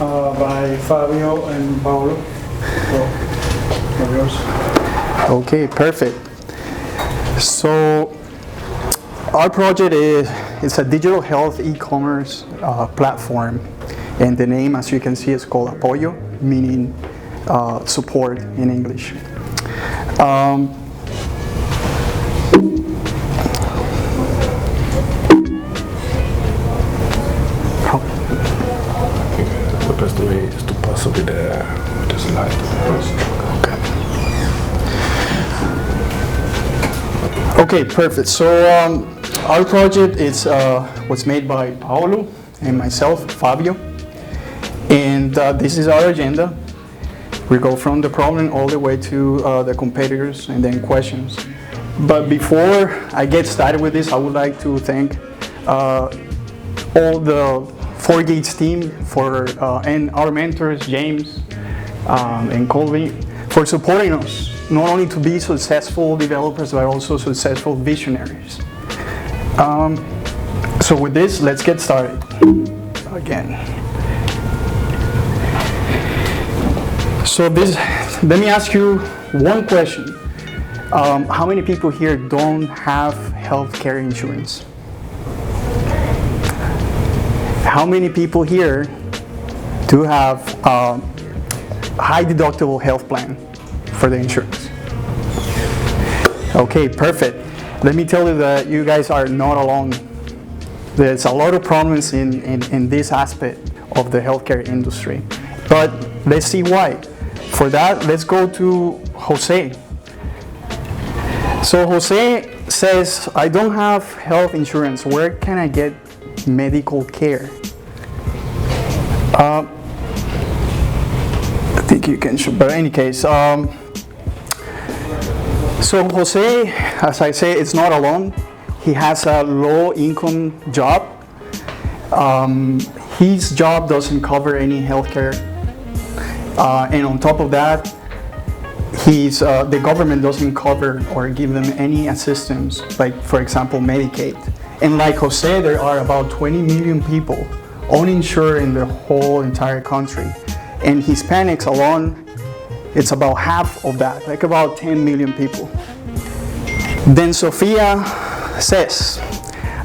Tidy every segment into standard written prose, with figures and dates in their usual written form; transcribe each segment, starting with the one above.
by Fabio and Paolo. So, yours. Okay, perfect. So our project is a digital health e-commerce platform, and the name, as you can see, is called APOYO, meaning support in English. The best way is to pass over the slide. Okay, perfect. So our project is was made by Paolo and myself, Fabio, and this is our agenda. We go from the problem all the way to the competitors and then questions. But before I get started with this, I would like to thank all the 4Geeks team and our mentors, James and Colby, for supporting us, not only to be successful developers, but also successful visionaries. So with this, let's get started again. So let me ask you one question. How many people here don't have healthcare insurance? How many people here do have a high deductible health plan for the insurance? Okay, perfect. Let me tell you that you guys are not alone. There's a lot of problems in this aspect of the healthcare industry. But let's see why. For that, let's go to Jose. So Jose says, I don't have health insurance. Where can I get medical care? I think you can show, but in any case, so Jose, as I say, is not alone. He has a low income job. His job doesn't cover any healthcare. And on top of that, the government doesn't cover or give them any assistance, like for example, Medicaid. And like Jose, there are about 20 million people uninsured in the whole entire country. And Hispanics alone, it's about half of that, like about 10 million people. Then Sophia says,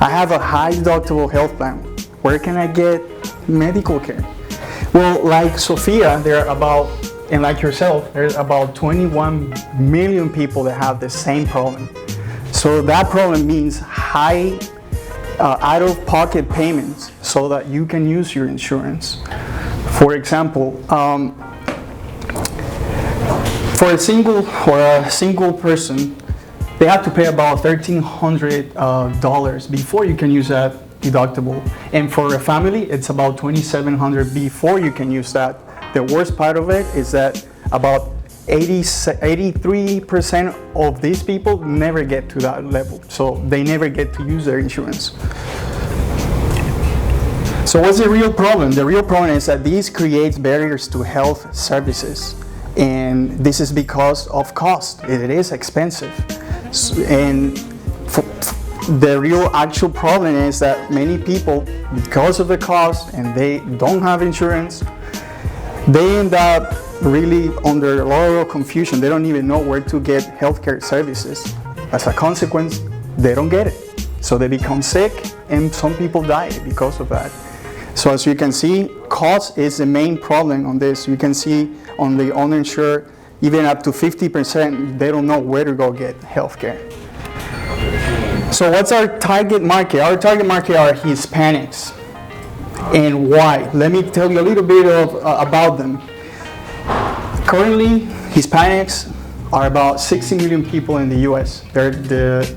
I have a high deductible health plan. Where can I get medical care? Well, like Sophia, and like yourself, there's about 21 million people that have the same problem. So that problem means high out-of-pocket payments so that you can use your insurance. For example, for a single person, they have to pay about $1,300 before you can use that deductible. And for a family, it's about $2,700 before you can use that. The worst part of it is that about 83% of these people never get to that level. So they never get to use their insurance. So what's the real problem? The real problem is that this creates barriers to health services. And this is because of cost. It is expensive. And the real actual problem is that many people, because of the cost and they don't have insurance, they end up really under a lot of confusion. They don't even know where to get healthcare services. As a consequence, they don't get it. So they become sick and some people die because of that. So as you can see, cost is the main problem on this. You can see on the uninsured, even up to 50%, they don't know where to go get healthcare. So what's our target market? Our target market are Hispanics. And why? Let me tell you a little bit about them. Currently, Hispanics are about 60 million people in the US. They're the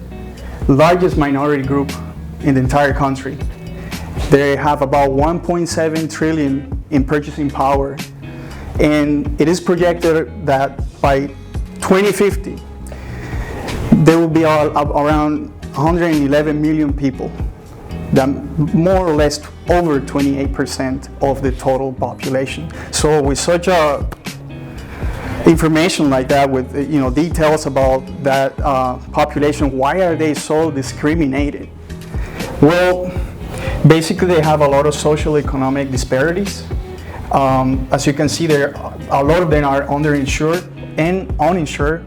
largest minority group in the entire country. They have about 1.7 trillion in purchasing power. And it is projected that by 2050, there will be around 111 million people, that more or less over 28% of the total population. So with such a information like that, with details about that population, why are they so discriminated? Well, basically they have a lot of social economic disparities. As you can see there, a lot of them are underinsured and uninsured.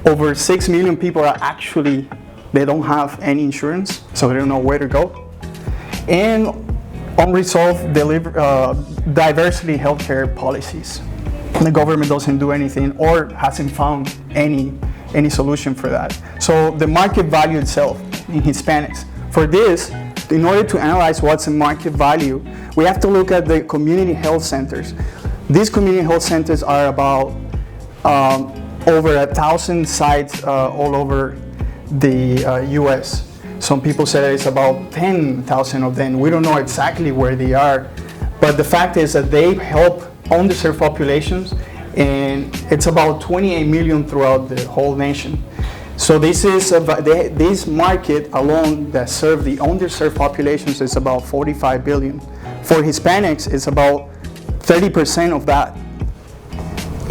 Over 6 million people are actually, they don't have any insurance, so they don't know where to go. And unresolved diversity healthcare policies. The government doesn't do anything or hasn't found any solution for that. So the market value itself in Hispanics. For this, in order to analyze what's the market value, we have to look at the community health centers. These community health centers are about over 1,000 sites all over the US. Some people say that it's about 10,000 of them. We don't know exactly where they are, but the fact is that they help underserved populations, and it's about 28 million throughout the whole nation. So this is this market alone that serve the underserved populations is about 45 billion. For Hispanics, it's about 30% of that.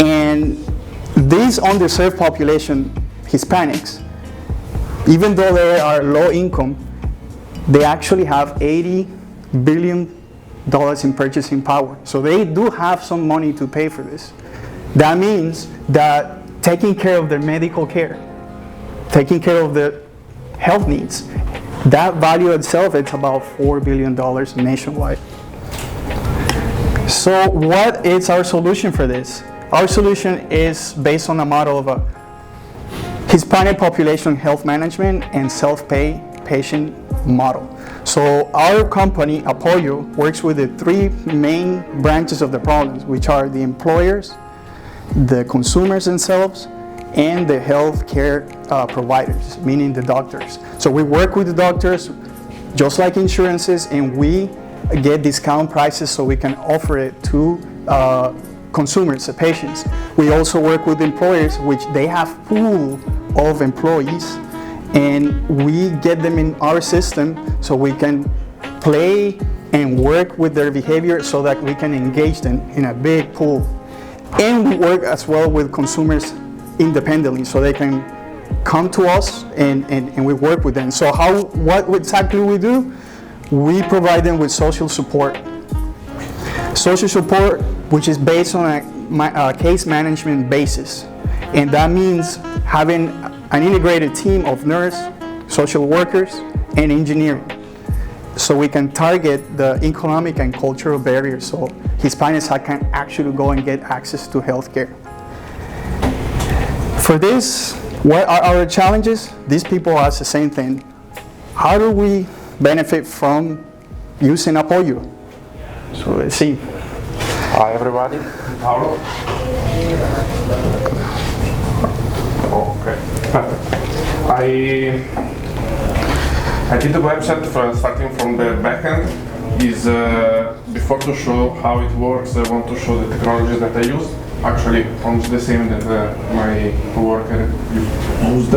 And these underserved population, Hispanics, even though they are low income, they actually have $80 billion in purchasing power. So they do have some money to pay for this. That means that taking care of their medical care, taking care of the health needs, that value itself, it's about $4 billion nationwide. So what is our solution for this? Our solution is based on a model of a Hispanic population health management and self-pay patient model. So our company, APOYO, works with the three main branches of the problems, which are the employers, the consumers themselves, and the healthcare providers, meaning the doctors. So we work with the doctors, just like insurances, and we get discount prices so we can offer it to consumers, the patients. We also work with employers, which they have pool of employees, and we get them in our system so we can play and work with their behavior so that we can engage them in a big pool. And we work as well with consumers independently so they can come to us and we work with them. So what exactly we do? We provide them with social support. Social support, which is based on a case management basis. And that means having an integrated team of nurses, social workers, and engineering. So we can target the economic and cultural barriers so Hispanics can actually go and get access to healthcare. For this, what are our challenges? These people ask the same thing. How do we benefit from using APOYO? So let's see. Hi everybody, Paolo. Okay, perfect. I did the website starting from the backend. Before to show how it works, I want to show the technologies that I use. Actually, almost the same that my coworker used.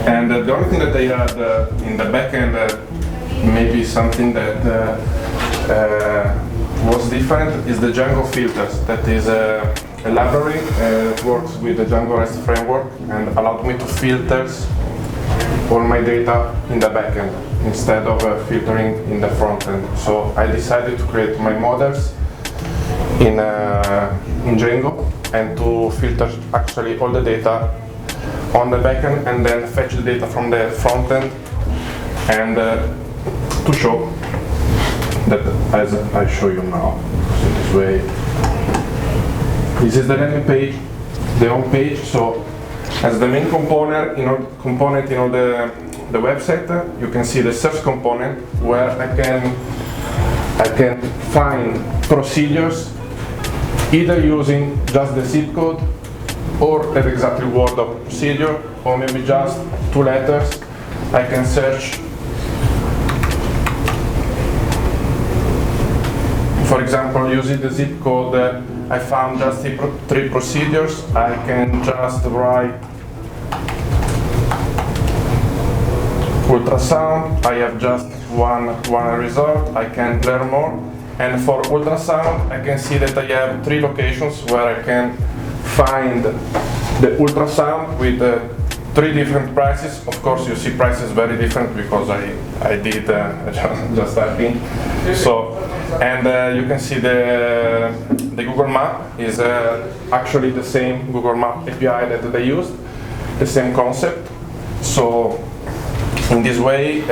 And the only thing that I had in the backend, maybe something that was different, is the Django filters. That is a library that works with the Django REST framework and allowed me to filter all my data in the backend instead of filtering in the front end. So I decided to create my models in Django and to filter actually all the data on the backend and then fetch the data from the front end and to show that as I show you now. So this way, this is the landing page, the home page. So as the main component in all the website, you can see the search component where I can find procedures either using just the zip code or the exact word of procedure, or maybe just 2 letters. I can search, for example, using the zip code, I found just 3 procedures. I can just write ultrasound. I have just one result. I can learn more. And for ultrasound, I can see that I have 3 locations where I can find the ultrasound with three different prices. Of course, you see prices very different because I did just typing. So, and you can see the Google Map is actually the same Google Map API that they used, the same concept. So, in this way,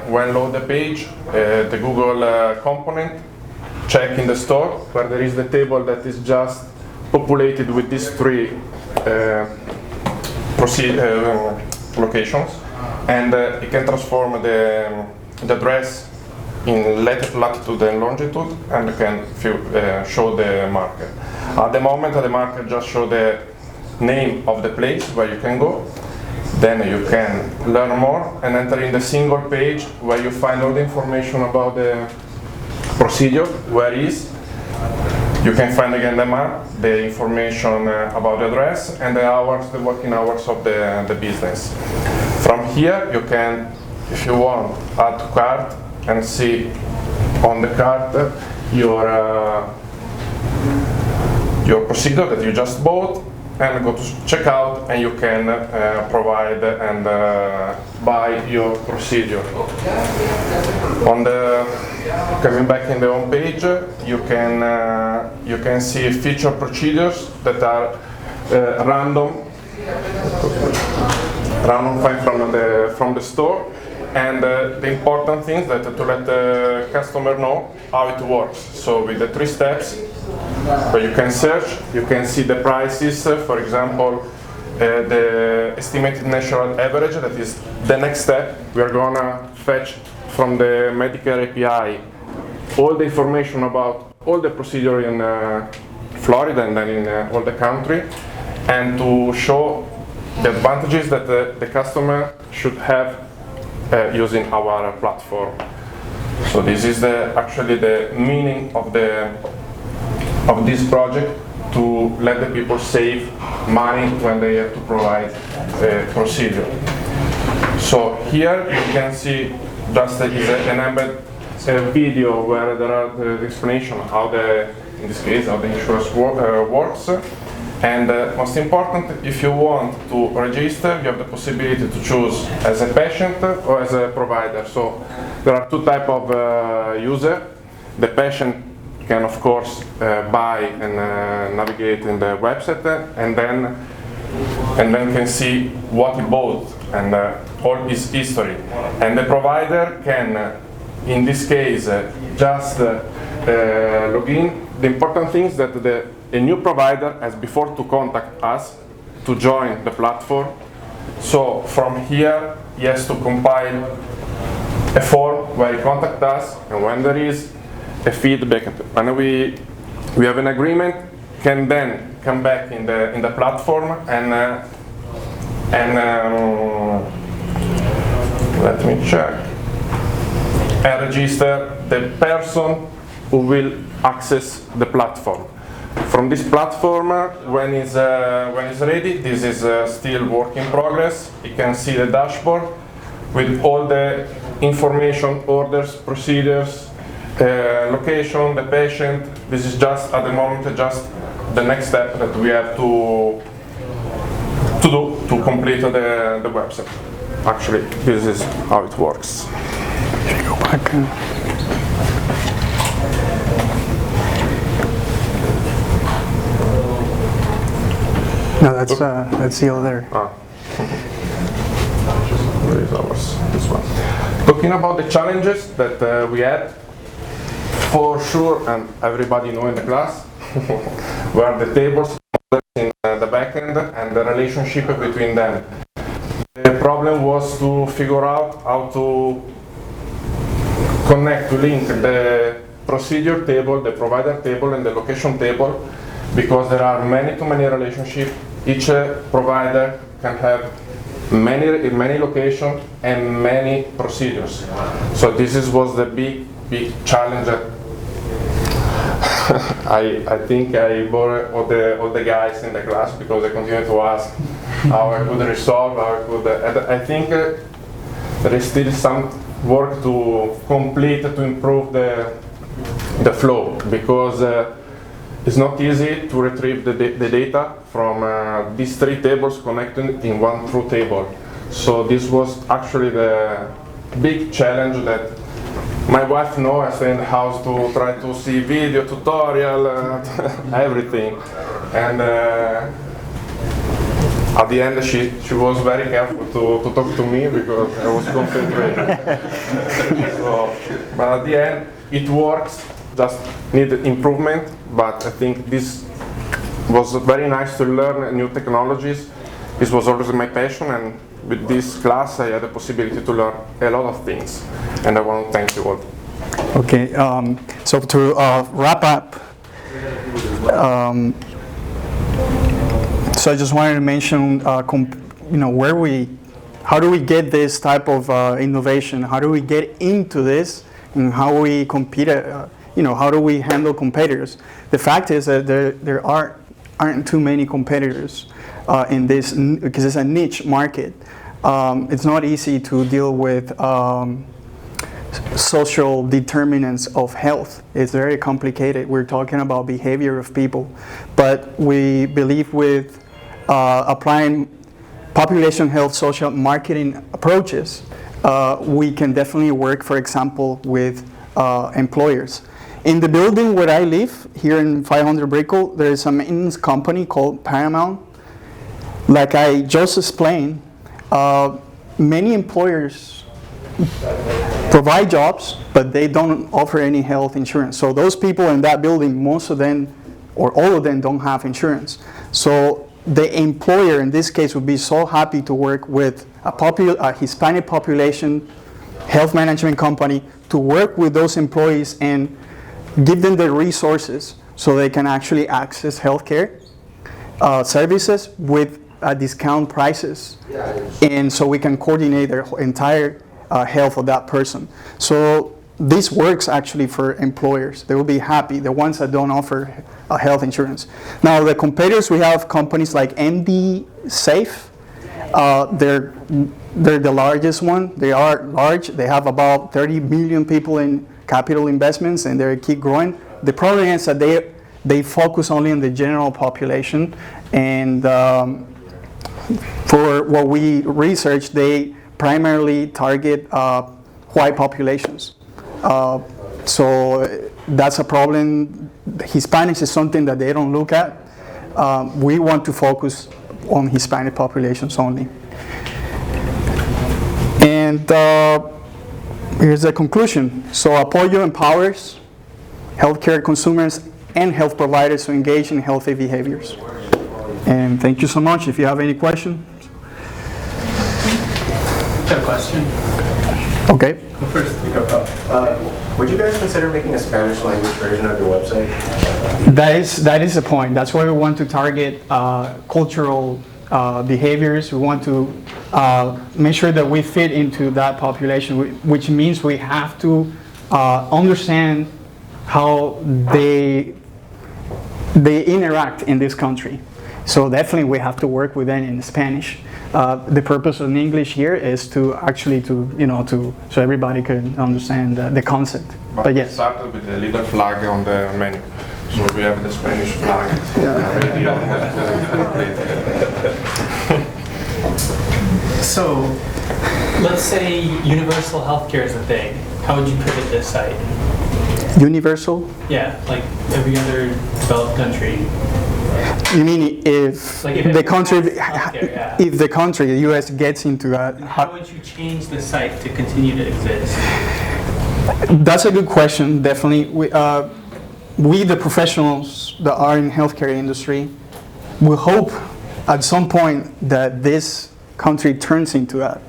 when load the page, the Google component check in the store where there is the table that is just populated with these three locations, and it can transform the address in latitude and longitude, and can show the market. At the moment, the market just show the name of the place where you can go. Then you can learn more and enter in the single page where you find all the information about the procedure, where is. You can find again the map, the information about the address, and the hours, the working hours of the business. From here, you can, if you want, add to cart and see on the cart your procedure that you just bought, and go to checkout, and you can provide and buy your procedure. On the coming back in the home page, you can see feature procedures that are random from the store, and the important thing is that to let the customer know how it works. So with the 3 steps, where you can search, you can see the prices, for example, the estimated national average, that is the next step. We are gonna fetch from the Medicare API all the information about all the procedure in Florida and then in all the country, and to show the advantages that the customer should have using our platform. So this is actually the meaning of this project, to let the people save money when they have to provide a procedure. So here you can see just an embed video where there are the explanation how in this case, how the insurance works. And most important, if you want to register, you have the possibility to choose as a patient or as a provider. So there are 2 types of user. The patient can of course buy and navigate in the website, and then can see what he bought and all his history. And the provider can, in this case, just log in. The important thing is that a new provider has before to contact us to join the platform. So from here, he has to compile a form where he contacts us, and when there is a feedback, when we have an agreement, can then come back in the platform and let me check, and register the person who will access the platform. From this platform, when it's ready, this is still work in progress. You can see the dashboard with all the information, orders, procedures, location, the patient. This is just at the moment just the next step that we have to do to complete the website. Actually, this is how it works. Go back. No, that's seal there. Where is ours? This one. Talking about the challenges that we had, for sure, and everybody know in the class, were the tables in the backend and the relationship between them. The problem was to figure out how to connect, to link the procedure table, the provider table, and the location table, because there are too many relationships. Each provider can have many locations and many procedures. So this was the big challenge that I think I bore all the guys in the class, because they continue to ask how I could resolve, and I think there is still some work to complete to improve the flow, because it's not easy to retrieve the data from these 3 tables connected in one true table. So this was actually the big challenge that my wife knows. I stay in the house to try to see video, tutorial, everything. And at the end she was very careful to talk to me because I was concentrated. So, but at the end it works, just need improvement, but I think this was very nice to learn new technologies. This was always my passion, and with this class I had the possibility to learn a lot of things, and I want to thank you all. Okay, so to wrap up, so I just wanted to mention, how do we get this type of innovation? How do we get into this, and how we compete? How do we handle competitors? The fact is that there aren't too many competitors in this, because it's a niche market. It's not easy to deal with social determinants of health. It's very complicated. We're talking about behavior of people, but we believe with applying population health social marketing approaches, we can definitely work, for example, with employers. In the building where I live, here in 500 Brickell, there is a maintenance company called Paramount. Like I just explained, many employers provide jobs, but they don't offer any health insurance. So those people in that building, most of them, or all of them, don't have insurance. So the employer, in this case, would be so happy to work with a Hispanic population health management company to work with those employees and give them the resources so they can actually access healthcare services with discount prices, and so we can coordinate their entire health of that person. So this works actually for employers. They will be happy, the ones that don't offer health insurance. Now the competitors, we have companies like MD Safe. They're the largest one. They are large. They have about 30 million people in capital investments, and they keep growing. The problem is that they focus only on the general population, and for what we researched, they primarily target white populations. So that's a problem. Hispanics is something that they don't look at. We want to focus on Hispanic populations only. And here's the conclusion. So APOYO empowers healthcare consumers and health providers to engage in healthy behaviors. And thank you so much. If you have any questions. I have a question. Okay. Go first. Would you guys consider making a Spanish language version of your website? That is the point. That's why we want to target cultural behaviors. We want to make sure that we fit into that population, which means we have to understand how they interact in this country. So definitely we have to work with them in Spanish. The purpose of English here is to actually so everybody can understand the concept. But yes. We started with the little flag on the menu. So we have the Spanish flag. So, let's say universal healthcare is a thing. How would you pivot this site? Universal? Yeah, like every other developed country. You mean if the country, if the country, the U.S. gets into that? How would you change the site to continue to exist? That's a good question. Definitely, we the professionals that are in healthcare industry, we hope at some point that this country turns into that.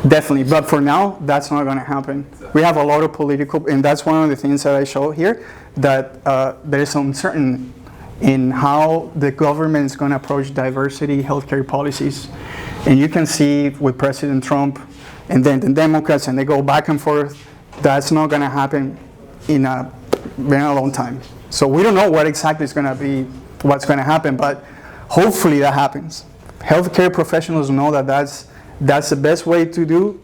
Definitely, but for now, that's not going to happen. We have a lot of political, and that's one of the things that I show here, that there is uncertainty in how the government is going to approach diversity healthcare policies. And you can see with President Trump and then the Democrats, and they go back and forth. That's not going to happen in a very long time. So we don't know what exactly is going to be, what's going to happen, but hopefully that happens. Healthcare professionals know that that's the best way to do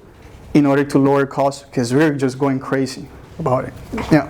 in order to lower costs, because we're just going crazy about it. Yeah.